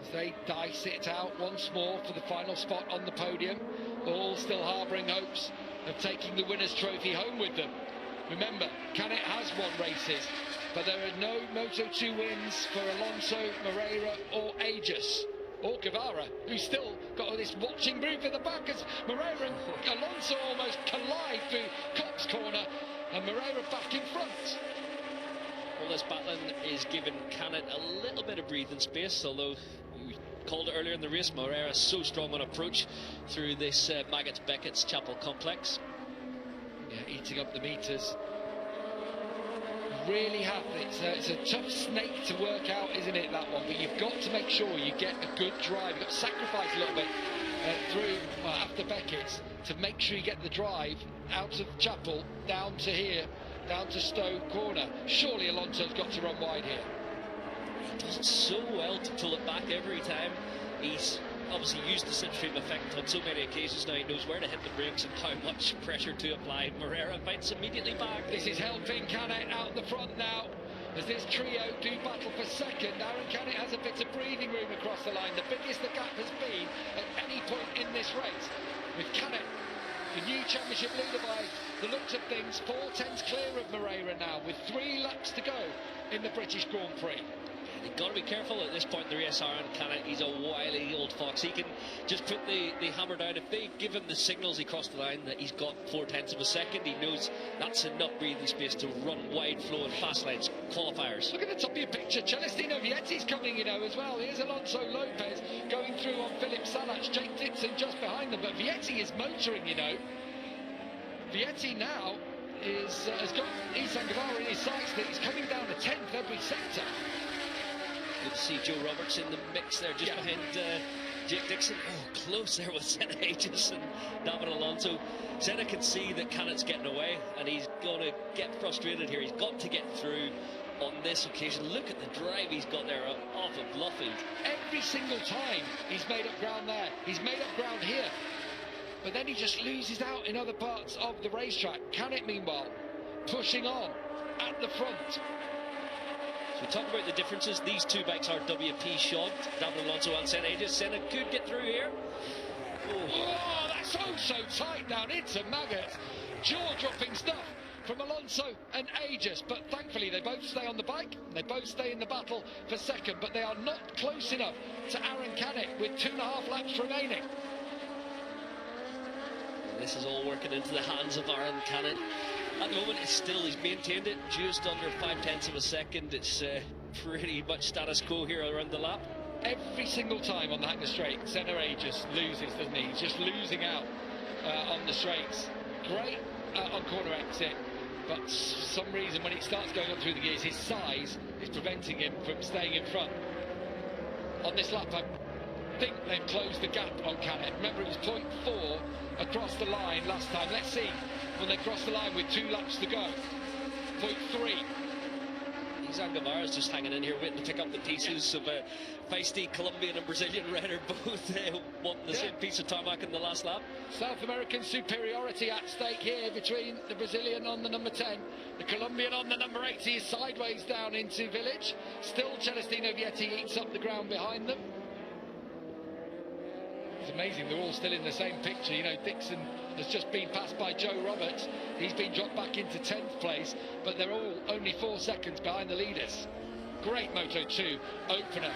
as they dice it out once more for the final spot on the podium, all still harbouring hopes of taking the winner's trophy home with them. Remember, Canet has won races, but there are no Moto2 wins for Alonso, Moreira or Aegis, or Guevara, who's still got all this watching brief in the back as Moreira and Alonso almost collide through Cops corner, and Moreira back in front. Well, this battling is giving Canet a little bit of breathing space, although we called it earlier in the race, Moreira is so strong on approach through this Maggots-Beckett's Chapel complex. Yeah, eating up the meters. Really have it's a tough snake to work out, isn't it, that one? But you've got to make sure you get a good drive. You've got to sacrifice a little bit through after Beckett's to make sure you get the drive out of Chapel down to here, down to Stowe corner. Surely Alonso's got to run wide here. He does it so well to pull it back every time. He's obviously used the slipstream effect on so many occasions now. He knows where to hit the brakes and how much pressure to apply. Moreira fights immediately back. This is helping Canet out the front now as this trio do battle for second. Aaron Canet has a bit of breathing room across the line, the biggest the gap has been at any point in this race, with Canet the new championship leader by the looks of things, 4/10 clear of Moreira now with 3 laps to go in the British Grand Prix. They've got to be careful at this point in the race, Aaron Canet. He's a wily old fox. He can just put the hammer down. If they give him the signals he crossed the line that he's got 4/10 of a second, he knows that's enough breathing space to run wide flowing fast lanes qualifiers. Look at the top of your picture, Celestino Vietti's coming, you know, as well. Here's Alonso Lopez going through on Philip Salac, Jake Dixon just behind them, but Vietti is motoring, you know. Vietti now has got Isan Guevara in his sights, that he's coming down to 10th every sector. Good to see Joe Roberts in the mix there, just behind Jake Dixon. Oh, close there with Senna Aegis and David Alonso. Senna can see that Canet's getting away, and he's going to get frustrated here. He's got to get through on this occasion. Look at the drive he's got there off of Luffield. Every single time he's made up ground there, he's made up ground here, but then he just loses out in other parts of the racetrack. Canet, meanwhile, pushing on at the front. So we talk about the differences. These two bikes are WP shod, David Alonso and Senna Aegis. Senna could get through here. Oh, that's so tight down into Maggots. Jaw-dropping stuff from Alonso and Aegis, but thankfully they both stay on the bike. They both stay in the battle for second, but they are not close enough to Aaron Canet with 2.5 laps remaining. This is all working into the hands of Aaron Canet. At the moment, he's maintained it just under 5/10 of a second. It's pretty much status quo here around the lap. Every single time on the Hanger Straight, Senna Aegis loses, doesn't he? He's just losing out on the straights. Great on corner exit, but for some reason when it starts going up through the gears, his size is preventing him from staying in front. On this lap, I think they've closed the gap on Canet. Remember, it was 0.4 across the line last time. Let's see when they cross the line with 2 laps to go. 0.3. Isan Guevara's just hanging in here waiting to pick up the pieces of a feisty Colombian and Brazilian rider, both wanting the same piece of tarmac in the last lap. South American superiority at stake here between the Brazilian on the number 10, the Colombian on the number 8. He is sideways down into Village. Still Celestino Vietti eats up the ground behind them. It's amazing, they're all still in the same picture. You know, Dixon has just been passed by Joe Roberts. He's been dropped back into 10th place, but they're all only 4 seconds behind the leaders. Great Moto2 opener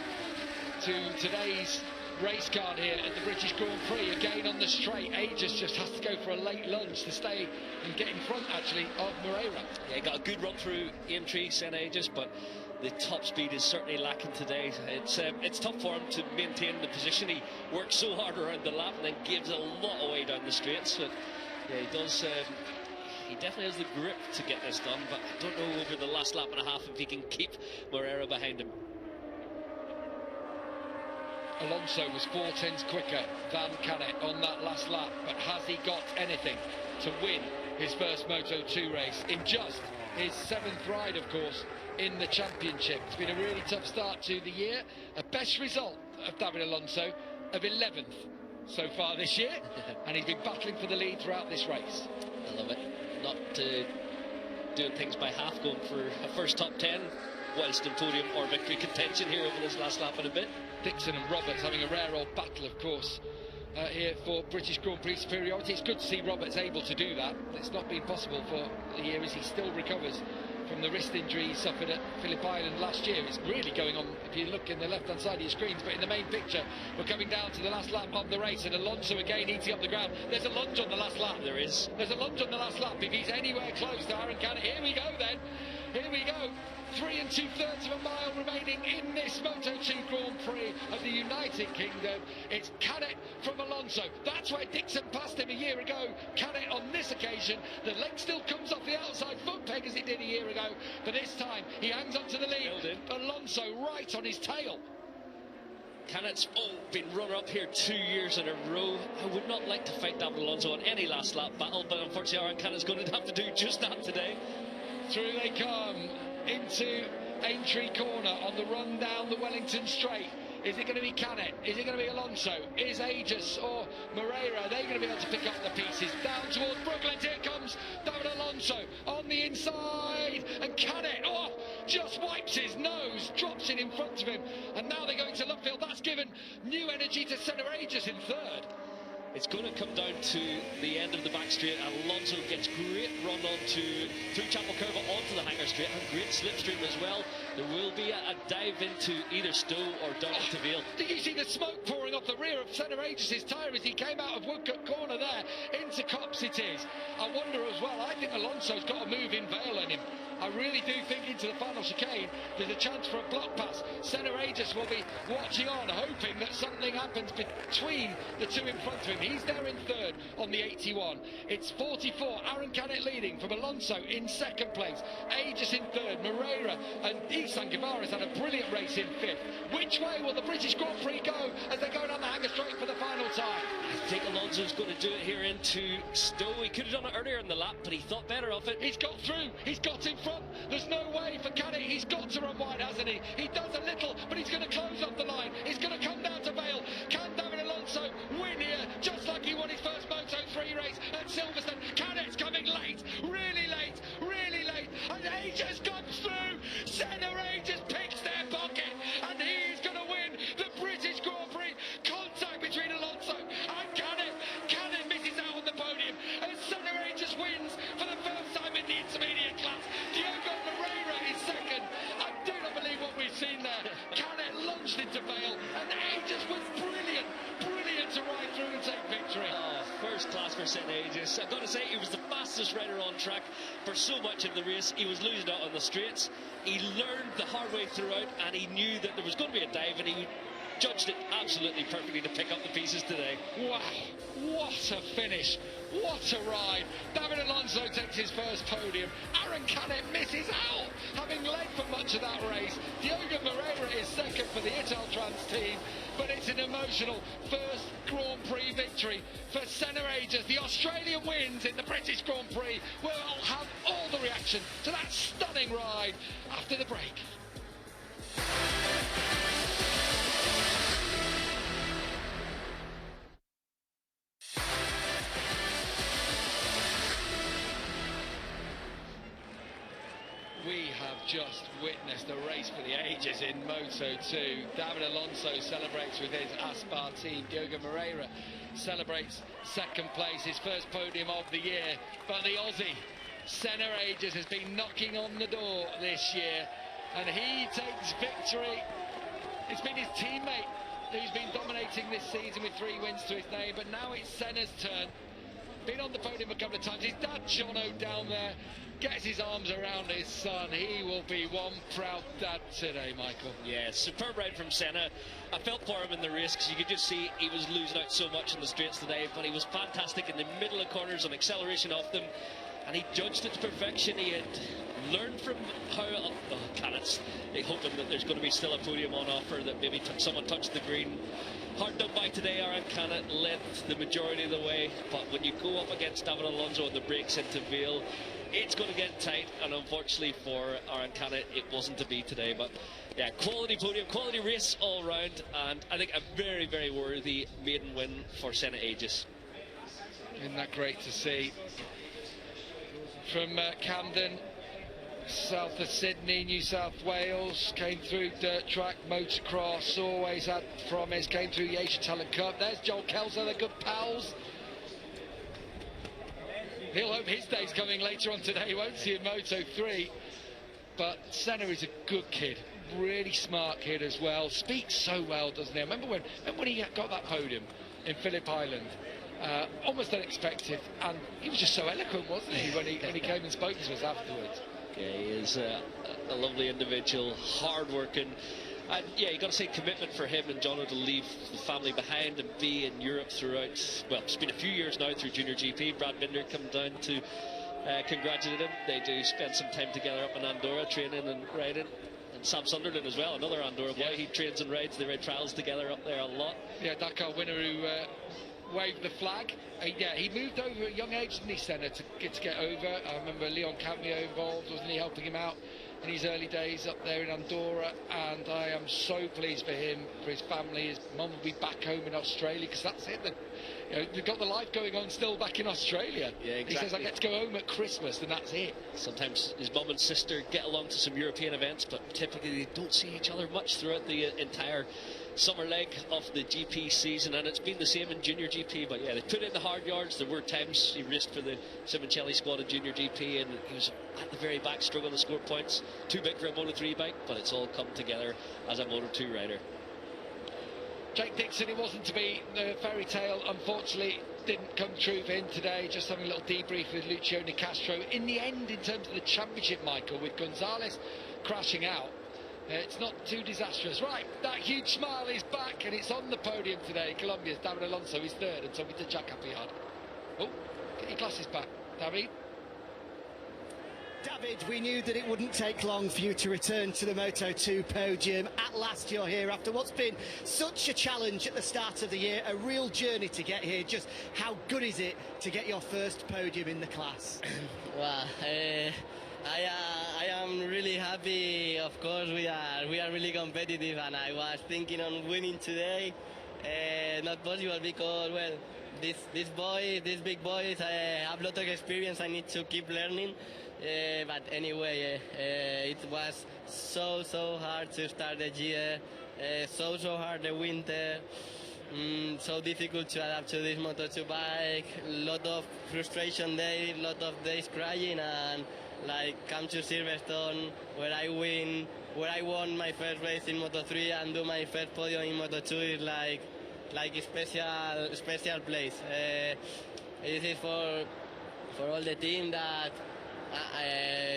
to today's race card here at the British Grand Prix. Again on the straight, Aegis just has to go for a late lunge to stay and get in front, actually, of Moreira. Yeah, he got a good run through Linktree, Senna Aegis, but the top speed is certainly lacking today. It's tough for him to maintain the position. He works so hard around the lap and then gives a lot away down the straights. So yeah, he does. He definitely has the grip to get this done, but I don't know over the last lap and a half if he can keep Moreira behind him. Alonso was 4/10 quicker than Canet on that last lap, but has he got anything to win his first Moto2 race in just his 7th ride, of course, in the championship? It's been a really tough start to the year. A best result of David Alonso of 11th so far this year, and he's been battling for the lead throughout this race. I love it. Not doing things by half, going for a first top 10 whilst in podium or victory contention here over this last lap in a bit. Dixon and Roberts having a rare old battle, of course, here for British Grand Prix superiority. It's good to see Roberts able to do that. It's not been possible for the year as he still recovers from the wrist injury he suffered at Phillip Island last year. It's really going on if you look in the left-hand side of your screens, but in the main picture, we're coming down to the last lap of the race, and Alonso again eating up the ground. There's a lunge on the last lap. There is. There's a lunge on the last lap. If he's anywhere close to Aaron Canet, here we go then. Here we go. 3 2/3 of a mile remaining in this Moto2 Grand Prix of the United Kingdom. It's Canet from Alonso. That's where Dixon passed him a year ago. Canet on this occasion, the leg still comes off the outside foot peg as it did a year ago, but this time he hangs on to the lead. Alonso right on his tail. Canet's been runner-up here 2 years in a row. I would not like to fight David Alonso on any last lap battle, but unfortunately Aaron Canet's going to have to do just that today. Through they come into Aintree Corner on the run down the Wellington Straight. Is it going to be Canet? Is it going to be Alonso? Is Aegis or Moreira? Are they going to be able to pick up the pieces? Down towards Brooklands, here comes David Alonso on the inside, and Canet, just wipes his nose, drops it in front of him, and now they're going to Luffield. That's given new energy to Senna Aegis in 3rd. It's going to come down to the end of the back straight, and Alonso gets great run through Chapel Curve onto the hanger straight, and great slipstream as well. There will be a dive into either Stowe or down to Vale. Did you see the smoke pouring off the rear of Senna Aegis' tyre as he came out of Woodcote Corner there into Copse it is? I wonder as well, I think Alonso's got a move in Vale on him. I really do think into the final chicane there's a chance for a block pass. Senna Aegis will be watching on, hoping that something happens between the two in front of him. He's there in 3rd on the 81. It's 44. Aaron Canet leading from Alonso in 2nd place. Aegis in 3rd. Moreira and Isan Guevara's had a brilliant race in 5th. Which way will the British Grand Prix go as they go down the hanger straight for the final time? I think Alonso's going to do it here into Stowe. He could have done it earlier in the lap, but he thought better of it. He's got through. He's got in front. There's no way for Canet. He's got to run wide, hasn't he? He does a little, but he's going to close off the line. He's going to come down to Vale. Can David Alonso win here, just like he won his first Moto3 race at Silverstone? Canet's coming late, really late, really late, and Aegis comes through. Senna Aegis picks their pocket, and he's going to win the British Grand Prix. Contact between Alonso and Canet. Canet misses out on the podium, and Senna Aegis wins for the first time in the intermediate class. Diogo Moreira is 2nd. I do not believe what we've seen there. Canet lunged into Vale, and Aegis was brilliant, brilliant to ride through and take victory. Oh, first class for Senna Aegis. I've got to say, he was the fastest rider on track for so much of the race. He was losing out on the straights. He learned the hard way throughout, and he knew that there was going to be a dive, and he judged it absolutely perfectly to pick up the pieces today. Wow, what a finish, what a ride. David Alonso takes his first podium. Aaron Canet misses out, having led for much of that race. Diogo Moreira is 2nd for the Italtrans team, but it's an emotional first Grand Prix victory for Senna Aegis. The Australian wins in the British Grand Prix. We'll have all the reaction to that stunning ride after the break. We have just witnessed a race for the ages in Moto2. David Alonso celebrates with his Aspar team. Diogo Moreira celebrates 2nd place, his first podium of the year. But the Aussie, Senna Aegis, has been knocking on the door this year, and he takes victory. It's been his teammate who's been dominating this season with 3 wins to his name, but now it's Senna's turn. Been on the podium a couple of times. His dad, Jono, down there, gets his arms around his son. He will be one proud dad today, Michael. Yeah, superb ride from Senna. I felt for him in the race because you could just see he was losing out so much in the straights today, but he was fantastic in the middle of corners on acceleration off them. and he judged it to perfection. He had learned from how Cannett's hoping that there's going to be still a podium on offer, that maybe someone touched the green. Hard done by today. Aaron Canet led the majority of the way, but when you go up against David Alonso and the brakes into Vale, it's going to get tight, and unfortunately for Aaron Canet, it wasn't to be today. But yeah, quality podium, quality race all round, and I think a very, very worthy maiden win for Senna Aegis. Isn't that great to see? From Camden, south of Sydney, New South Wales, came through dirt track, motocross, always had promise, came through the Asia Talent Cup. There's Joel Kelso, they're good pals. He'll hope his day's coming later on today, won't he, in Moto3. But Senna is a good kid, really smart kid as well, speaks so well, doesn't he? Remember when he got that podium in Phillip Island? Almost unexpected, and he was just so eloquent, wasn't he, when he came and spoke to us afterwards. Yeah, he is a lovely individual, hard-working, and yeah, you got to say commitment for him and Jono to leave the family behind and be in Europe throughout. Well, it's been a few years now through Junior GP. Brad Binder come down to congratulate him. They do spend some time together up in Andorra, training and riding. And Sam Sunderland as well, another Andorra boy. He trains and rides. They ride trials together up there a lot. Yeah, Dakar winner who waved the flag. Yeah, he moved over at a young age, didn't he, Senna, to get over. I remember Leon Cameo involved, wasn't he, helping him out in his early days up there in Andorra, and I am so pleased for him, for his family. His mum will be back home in Australia, because that's it. They've got the life going on still back in Australia. Yeah, exactly. He says, I get to go home at Christmas, and that's it. Sometimes his mum and sister get along to some European events, but typically they don't see each other much throughout the entire summer leg of the GP season, and it's been the same in Junior GP. But yeah, they put in the hard yards. There were times he raced for the Simoncelli squad in Junior GP, and he was at the very back struggling to score points. Too big for a Moto3 bike, but it's all come together as a Moto2 rider. Jake Dixon, it wasn't to be. The fairy tale, unfortunately, didn't come true for him today. Just having a little debrief with Lucio Nicastro. In the end, in terms of the championship, Michael, with Gonzalez crashing out, it's not too disastrous. Right, that huge smile is back, and it's on the podium today. Colombia's David Alonso is third, and so with the Jack Appleyard. Oh, get your glasses back, David. David, we knew that it wouldn't take long for you to return to the Moto2 podium. At last you're here after what's been such a challenge at the start of the year, a real journey to get here. Just how good is it to get your first podium in the class? Well, I am really happy. Of course, we are really competitive, and I was thinking on winning today. Not possible because, well, these big boys, I have a lot of experience. I need to keep learning. But anyway, it was so hard to start the year. So hard the winter. So difficult to adapt to this Moto2 bike. Lot of frustration there, lot of days crying, and like come to Silverstone where I won my first race in Moto3 and do my first podium in Moto2 is like a special place. This is for all the team that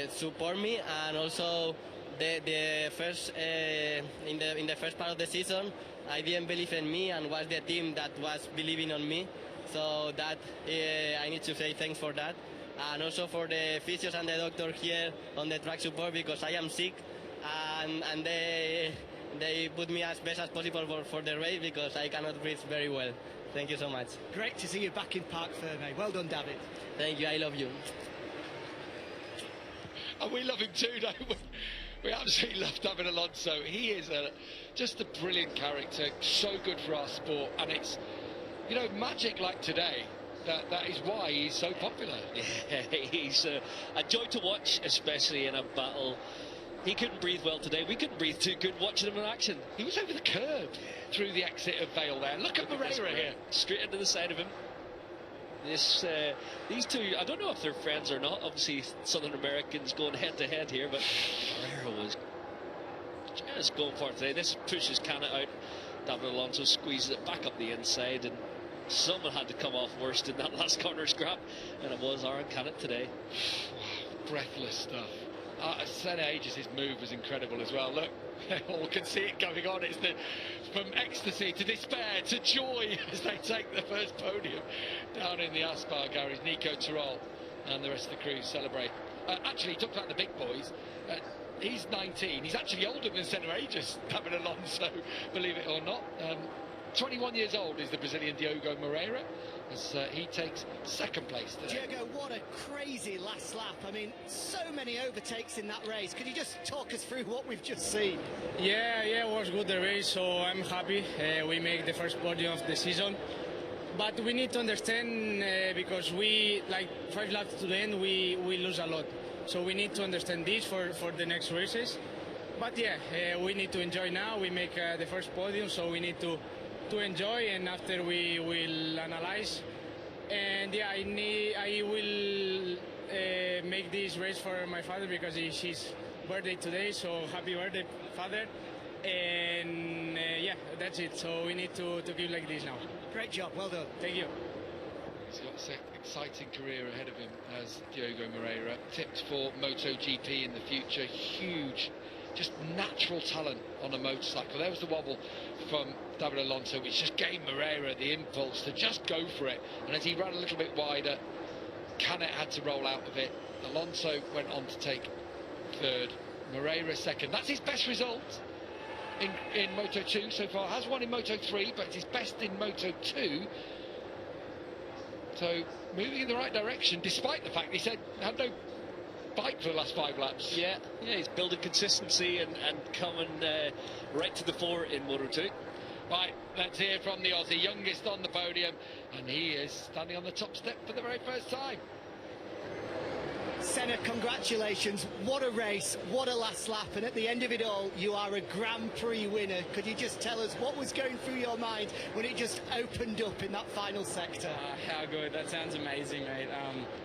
support me, and also the first in the first part of the season I didn't believe in me, and was the team that was believing on me. So that I need to say thanks for that, and also for the physios and the doctor here on the track support, because I am sick, and they put me as best as possible for the race, because I cannot breathe very well. Thank you so much. Great to see you back in Parc Fermé. Well done, David. Thank you. I love you. And we love him too, don't we? We absolutely love David Alonso. He is just a brilliant character, so good for our sport, and it's, you know, magic like today. That is why he's so popular. Yeah, he's a joy to watch, especially in a battle. He couldn't breathe well today. We couldn't breathe too good watching him in action. He was over the curb through the exit of Vale there. Look at Moreira here. Straight into the side of him. These two, I don't know if they're friends or not. Obviously, Southern Americans going head-to-head here, but Moreira was just going for it today. This pushes Canet out. David Alonso squeezes it back up the inside, and someone had to come off worst in that last corner scrap, and it was Aaron Canet today. Breathless stuff. Senna Aegis' move was incredible as well. Look, all can see it going on. It's from ecstasy to despair to joy as they take the first podium down in the Aspar garage. Nico Terol and the rest of the crew celebrate. Actually, talk about the big boys. He's 19. He's actually older than Senna Aegis, David Alonso, believe it or not. 21 years old is the Brazilian Diogo Moreira, as he takes second place today. Diogo, what a crazy last lap. I mean, so many overtakes in that race. Could you just talk us through what we've just seen? Yeah, it was good, the race, so I'm happy. We make the first podium of the season. But we need to understand, because we, like 5 laps to the end, we lose a lot. So we need to understand this for the next races. But yeah, we need to enjoy now. We make the first podium, so we need to enjoy, and after we will analyze. And yeah, I will make this race for my father, because it's his birthday today, so happy birthday, father. And yeah, that's it. So we need to keep like this now. Great job, well done. Thank you. He's got an exciting career ahead of him as Diogo Moreira, tipped for MotoGP in the future. Huge, just natural talent on a motorcycle. There was the wobble from David Alonso, which just gave Moreira the impulse to just go for it. And as he ran a little bit wider, Canet had to roll out of it. Alonso went on to take third, Moreira second. That's his best result in Moto2 so far. Has won in Moto3, but it's his best in Moto2. So moving in the right direction, despite the fact he said had no bike for the last 5 laps. Yeah, he's building consistency and coming right to the fore in Moto2. Right, let's hear from the Aussie, youngest on the podium, and he is standing on the top step for the very first time. Senna, congratulations. What a race, what a last lap, and at the end of it all, you are a Grand Prix winner. Could you just tell us what was going through your mind when it just opened up in that final sector? How good. That sounds amazing, mate.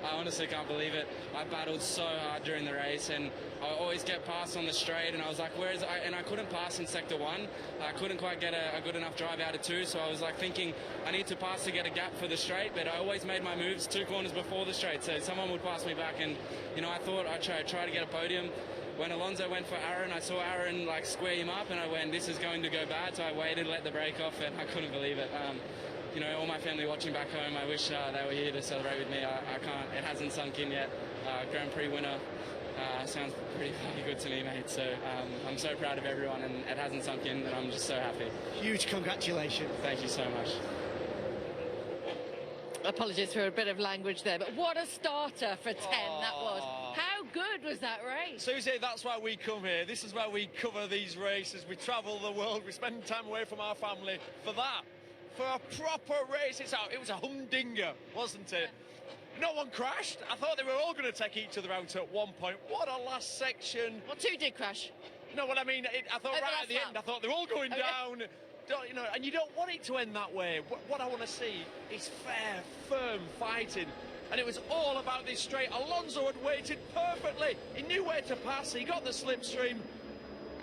I honestly can't believe it. I battled so hard during the race, and I always get past on the straight, and I was like, where is I? And I couldn't pass in sector 1. I couldn't quite get a good enough drive out of 2, so I was like thinking I need to pass to get a gap for the straight, but I always made my moves 2 corners before the straight, so someone would pass me back, and you know, I thought I'd try to get a podium. When Alonso went for Aaron, I saw Aaron like square him up, and I went, this is going to go bad, so I waited, let the brake off, and I couldn't believe it. You know, all my family watching back home, I wish they were here to celebrate with me. I can't, it hasn't sunk in yet. Grand Prix winner sounds pretty good to me, mate, so I'm so proud of everyone, and it hasn't sunk in, and I'm just so happy. Huge congratulations. Thank you so much. Apologies for a bit of language there, but what a starter for 10 that was. How good was that race? Susie, that's why we come here. This is why we cover these races. We travel the world. We spend time away from our family for that. For a proper race. It was a humdinger, wasn't it? No one crashed. I thought they were all going to take each other out at one point. What a last section. Well, 2 did crash. No, what I mean, I thought right at the end, I thought they were all going down. You know, and you don't want it to end that way. What I want to see is fair, firm fighting. And it was all about this straight. Alonso had waited perfectly. He knew where to pass. He got the slipstream.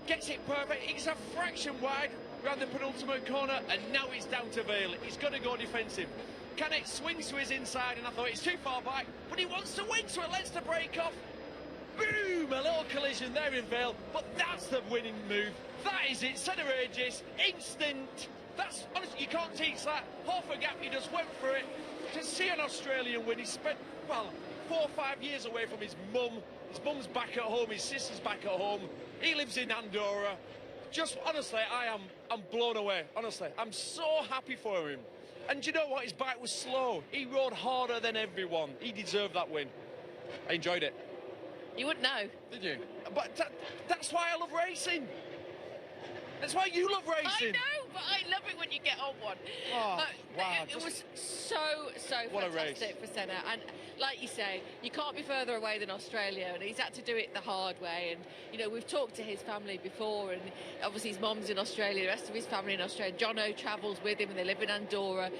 Gets it perfect. He's a fraction wide around the penultimate corner. And now it's down to Vale. He's going to go defensive. Canet swings to his inside, and I thought it's too far back. But he wants to win, so it lets the brake off. Boom! A little collision there in Vale. But that's the winning move. That is it, Senna Aegis, instant. That's, honestly, you can't teach that. Half a gap, he just went for it. To see an Australian win, he spent, well, 4 or 5 years away from his mum. His mum's back at home, his sister's back at home. He lives in Andorra. Just, honestly, I'm blown away, honestly. I'm so happy for him. And do you know what? His bike was slow. He rode harder than everyone. He deserved that win. I enjoyed it. You wouldn't know. Did you? But that's why I love racing. That's why you love racing. I know, but I love it when you get on one. Oh, wow. It was so what fantastic for Senna. And like you say, you can't be further away than Australia, and he's had to do it the hard way. And, you know, we've talked to his family before, and obviously his mum's in Australia, the rest of his family in Australia. Jono travels with him, and they live in Andorra.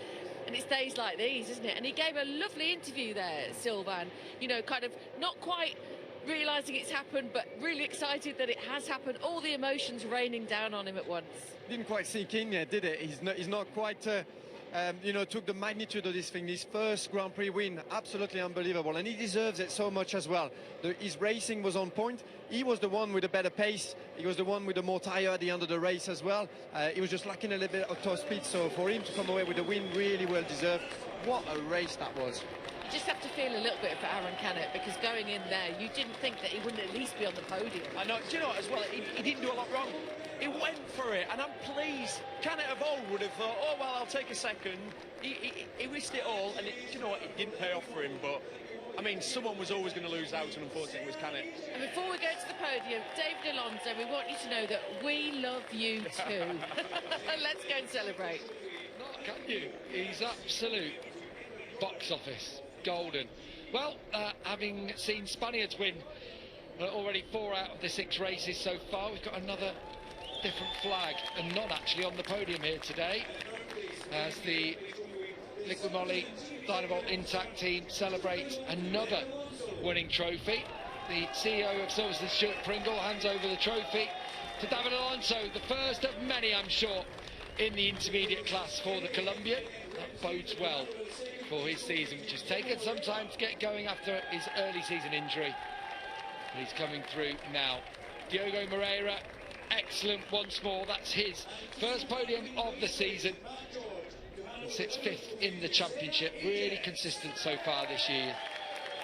And it's days like these, isn't it? And he gave a lovely interview there, Sylvain. You know, kind of not quite realising it's happened, but really excited that it has happened. All the emotions raining down on him at once. Didn't quite sink in yet, did it? He's not quite, you know, took the magnitude of this thing. His first Grand Prix win, absolutely unbelievable, and he deserves it so much as well. His racing was on point. He was the one with a better pace. He was the one with the more tyre at the end of the race as well. He was just lacking a little bit of top speed, so for him to come away with a win, really well deserved. What a race that was. You just have to feel a little bit for Aaron Canet, because going in there, you didn't think that he wouldn't at least be on the podium. I know. Do you know what, as well? He didn't do a lot wrong. He went for it, and I'm pleased. Canet of old would have thought, oh well, I'll take a second. He risked it all, and do you know what? It didn't pay off for him, but. I mean, someone was always going to lose out, and unfortunately it was Canet. And before we go to the podium, David Alonso, we want you to know that we love you too. Let's go and celebrate. Not can you? He's absolute box office golden. Well, having seen Spaniards win already 4 out of the 6 races so far, we've got another different flag, and not actually on the podium here today, as the Liquid Moly Dynavolt Intact team celebrates another winning trophy. The CEO of Silverstone, Stuart Pringle, hands over the trophy to David Alonso, the first of many, I'm sure, in the intermediate class for the Colombian. That bodes well for his season, which has taken some time to get going after his early season injury. But he's coming through now. Diogo Moreira, excellent once more. That's his first podium of the season. He sits 5th in the championship, really consistent so far this year.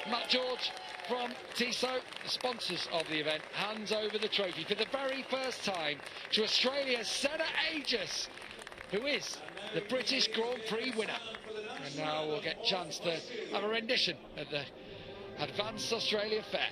Matt George from Tissot, the sponsors of the event, hands over the trophy for the very first time to Australia's Senna Aegis, who is the British Grand Prix winner. And now we'll get a chance to have a rendition of the Advanced Australia Fair.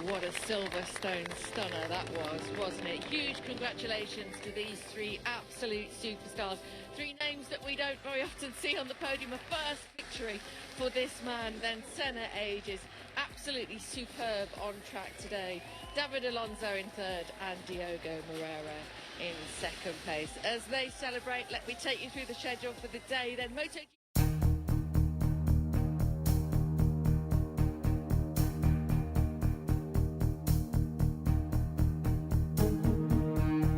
What a Silverstone stunner that was, wasn't it? Huge congratulations to these 3 absolute superstars. 3 names that we don't very often see on the podium. A first victory for this man, then Senna Aegis. Absolutely superb on track today. David Alonso in 3rd and Diogo Moreira in 2nd place. As they celebrate, let me take you through the schedule for the day. Then Moto2